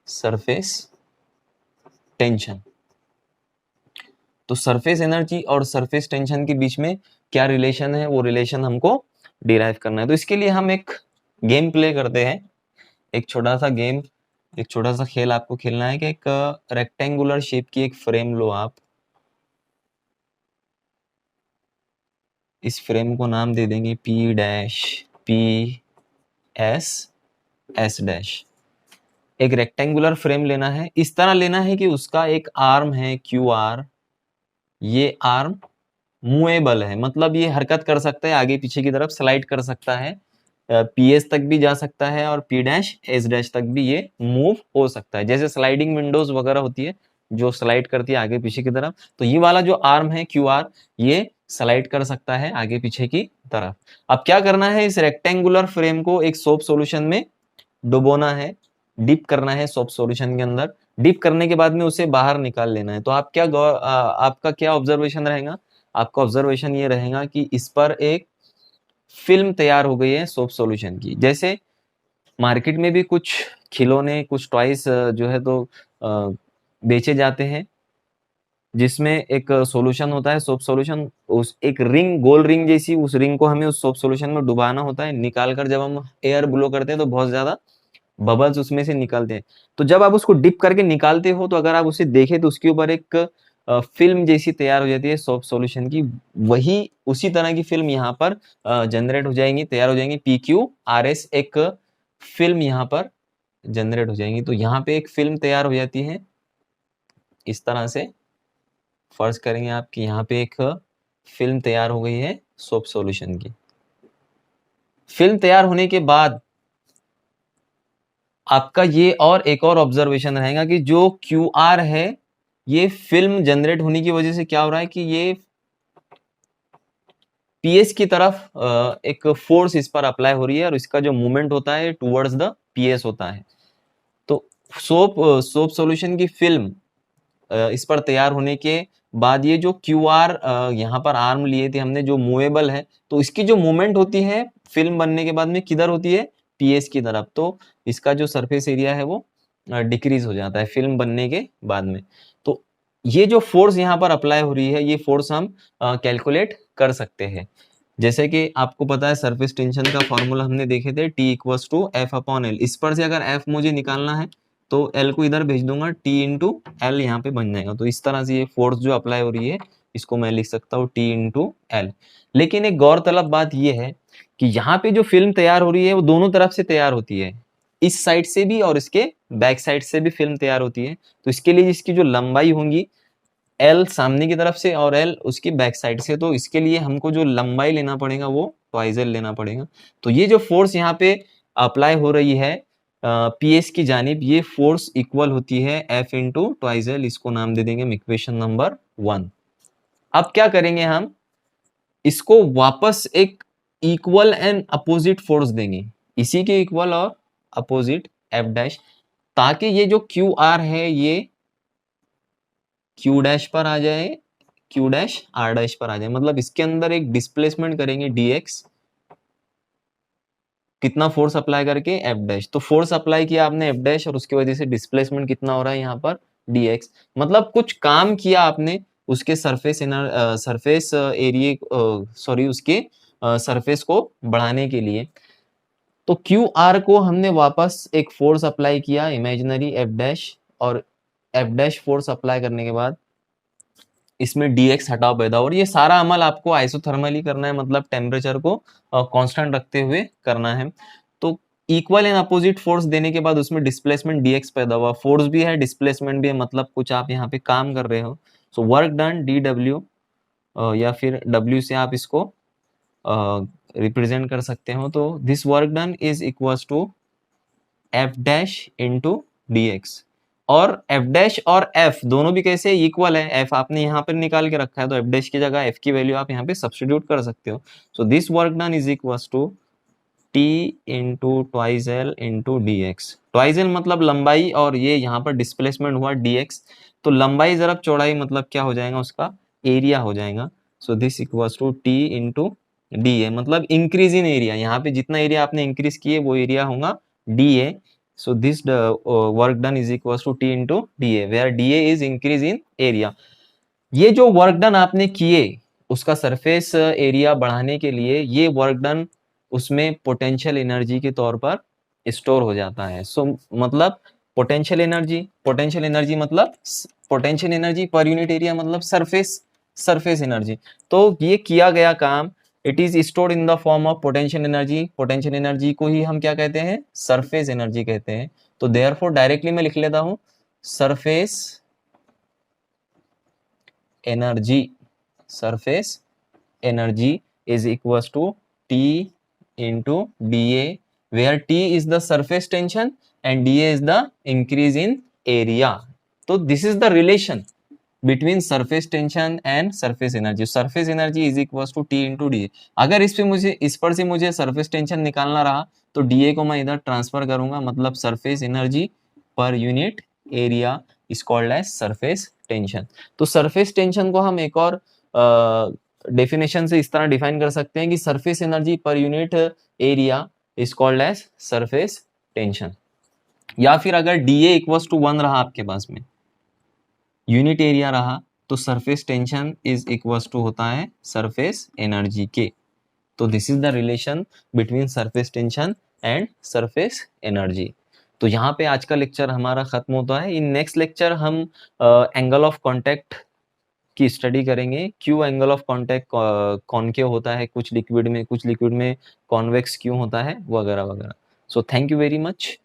surface tension. तो सरफेस एनर्जी और सरफेस टेंशन के बीच में क्या रिलेशन है, वो रिलेशन हमको डिराइव करना है। तो इसके लिए हम एक गेम प्ले करते हैं, एक छोटा सा गेम, एक छोटा सा खेल आपको खेलना है कि एक रेक्टेंगुलर शेप की एक फ्रेम लो आप। इस फ्रेम को नाम दे देंगे P dash P S S dash. एक रेक्टेंगुलर फ्रेम लेना है, इस तरह लेना है कि उसका एक आर्म है QR, ये आर्म मूवेबल है, मतलब ये हरकत कर सकता है, आगे पीछे की तरफ स्लाइड कर सकता है, PS तक भी जा सकता है और P डैश S डैश तक भी ये मूव हो सकता है। जैसे स्लाइडिंग विंडोज वगैरह होती है जो स्लाइड करती है आगे पीछे की तरफ, तो ये वाला जो आर्म है QR ये स्लाइड कर सकता है आगे पीछे की तरफ। अब क्या करना है, इस रेक्टेंगुलर फ्रेम को एक सोप सॉल्यूशन में डुबोना है, डिप करना है सोप सॉल्यूशन के अंदर। डिप करने के बाद में उसे बाहर निकाल लेना है। तो आप क्या आपका क्या ऑब्जर्वेशन रहेगा, आपका ऑब्जर्वेशन ये रहेगा कि इस पर एक फिल्म तैयार हो गई है सोप सॉल्यूशन की। जैसे मार्केट में भी कुछ खिलौने, कुछ टॉयज जो है तो बेचे जाते हैं, जिसमें एक सॉल्यूशन होता है सोप सॉल्यूशन, उस एक रिंग, गोल रिंग जैसी, उस रिंग को हमें उस सोप सॉल्यूशन में डुबाना होता है। निकाल कर जब हम एयर ब्लो करते हैं तो बहुत ज्यादा बबल्स उसमें से निकलते हैं। तो जब आप उसको डिप करके निकालते हो तो अगर आप उसे देखें तो उसके ऊपर एक फिल्म जैसी तैयार हो जाती है सोप सॉल्यूशन की। वही उसी तरह की फिल्म यहाँ पर जनरेट हो जाएंगी, तैयार हो जाएंगी। PQRS एक फिल्म यहाँ पर जनरेट हो जाएंगी। तो यहाँ पे एक फिल्म तैयार हो जाती है इस तरह से। फर्ज करेंगे आप कि यहाँ पे एक फिल्म तैयार हो गई है सोप सॉल्यूशन की। फिल्म तैयार होने के बाद आपका ये और एक और ऑब्जर्वेशन रहेगा कि जो QR है, ये फिल्म जनरेट होने की वजह से क्या हो रहा है कि ये PS की तरफ एक फोर्स इस पर अप्लाई हो रही है और इसका जो मूवमेंट होता है टुवर्ड्स द PS होता है। तो सोप सॉल्यूशन की फिल्म इस पर तैयार होने के बाद ये जो QR यहाँ पर आर्म लिए थे हमने जो मूवेबल है, तो इसकी जो मूवमेंट होती है फिल्म बनने के बाद में किधर होती है, PS की तरफ। तो इसका जो सरफेस एरिया है वो डिक्रीज हो जाता है फिल्म बनने के बाद में। तो ये जो फोर्स यहाँ पर अप्लाई हो रही है, ये फोर्स हम कैलकुलेट कर सकते हैं। जैसे कि आपको पता है सरफेस टेंशन का फॉर्मूला हमने देखे थे, T equals to F upon L. इस पर से अगर एफ मुझे निकालना है तो एल को इधर भेज दूंगा, T इंटू एल यहाँ पे बन जाएगा। तो इस तरह से ये फोर्स जो अप्लाई हो रही है इसको मैं लिख सकता हूँ T इंटू एल। लेकिन एक गौरतलब बात ये है कि यहाँ पे जो फिल्म तैयार हो रही है वो दोनों तरफ से तैयार होती है, इस साइड से भी और इसके बैक साइड से भी फिल्म तैयार होती है। तो इसके लिए इसकी जो लंबाई होंगी एल सामने की तरफ से और एल उसकी बैक साइड से, तो इसके लिए हमको जो लंबाई लेना पड़ेगा वो ट्वाइस एल लेना पड़ेगा। तो ये जो फोर्स यहाँ पे अप्लाई हो रही है पीएस की जानिब, ये फोर्स इक्वल होती है एफ इंटू ट्वाइस एल। इसको नाम दे देंगे इक्वेशन नंबर 1। अब क्या करेंगे, हम इसको वापस एक इक्वल एंड अपोजिट फोर्स देंगे, इसी के इक्वल और अपोजिट एफ डैश, ताकि ये जो क्यू आर है ये क्यू डैश पर आ जाए, क्यू डैश आर डैश पर आ जाए। मतलब इसके अंदर एक डिस्प्लेसमेंट करेंगे dx, कितना फोर्स अप्लाई करके एफ डैश। तो फोर्स अप्लाई किया आपने एफ डैश और उसकी वजह से डिस्प्लेसमेंट कितना हो रहा है यहाँ पर dx। मतलब कुछ काम किया आपने उसके सरफेस एरिया, सॉरी उसके सरफेस को बढ़ाने के लिए। तो क्यू आर को हमने वापस एक फोर्स अप्लाई किया इमेजिनरी एफ डैश, और एफ डैश फोर्स अप्लाई करने के बाद इसमें dx हटाव पैदा, और ये सारा अमल आपको आइसोथर्मली करना है, मतलब टेम्परेचर को कांस्टेंट रखते हुए करना है। तो इक्वल एंड अपोजिट फोर्स देने के बाद उसमें डिस्प्लेसमेंट dx पैदा हुआ, फोर्स भी है डिस्प्लेसमेंट भी है, मतलब कुछ आप यहाँ पे काम कर रहे हो। सो वर्क डन dw, या फिर w से आप इसको रिप्रेजेंट कर सकते हो। तो this work done is equals to F dash into dx। और एफ डैश और एफ दोनों भी कैसे इक्वल है, एफ आपने यहाँ पर निकाल के रखा है तो एफ डैश की जगह एफ की वैल्यू आप यहाँ पे सब्स्टिट्यूट कर सकते हो। So this work done is equals to T into twice L into D X. Twice L मतलब लंबाई और ये यहाँ पर डिस्प्लेसमेंट हुआ dx, तो लंबाई जरब चौड़ाई मतलब क्या हो जाएगा, उसका एरिया हो जाएगा। So this equals to T into D A, मतलब इंक्रीज इन एरिया, यहाँ पे जितना एरिया आपने इंक्रीज किए वो एरिया होगा D A. So this work done is equals to T into dA, where dA is increase in area। ये जो वर्क डन आपने किए उसका सरफेस एरिया बढ़ाने के लिए, ये वर्क डन उसमें पोटेंशियल एनर्जी के तौर पर स्टोर हो जाता है। सो मतलब पोटेंशियल एनर्जी मतलब potential energy per unit area मतलब सरफेस एनर्जी। तो ये किया गया काम it is stored in the form of potential energy. Potential energy को ही हम क्या कहते हैं, सरफेस एनर्जी कहते हैं। तो देयरफॉर डायरेक्टली मैं लिख लेता हूं surface energy is equals to T into dA, where T is the surface tension and dA is the increase in area। तो this is the relation between surface tension and surface energy। surface energy is equals to T into dA। अगर इस पर से मुझे surface tension निकालना रहा तो dA को मैं इधर ट्रांसफर करूंगा, मतलब surface energy पर unit area is called as surface tension। तो surface tension को हम एक और डेफिनेशन से इस तरह डिफाइन कर सकते हैं कि surface energy per unit area is called as surface tension. या फिर अगर dA इक्वल्स टू 1 रहा आपके पास में, यूनिट एरिया रहा, तो surface tension is equals to होता है सरफेस एनर्जी के। तो this is the relation between surface tension and surface energy. तो यहाँ पे आज का लेक्चर हमारा खत्म होता है। इन नेक्स्ट लेक्चर हम एंगल ऑफ कांटेक्ट की स्टडी करेंगे। क्यों एंगल ऑफ कांटेक्ट कॉनकेव होता है कुछ लिक्विड में कॉन्वेक्स क्यों होता है, वगैरह वगैरह। So thank you very much.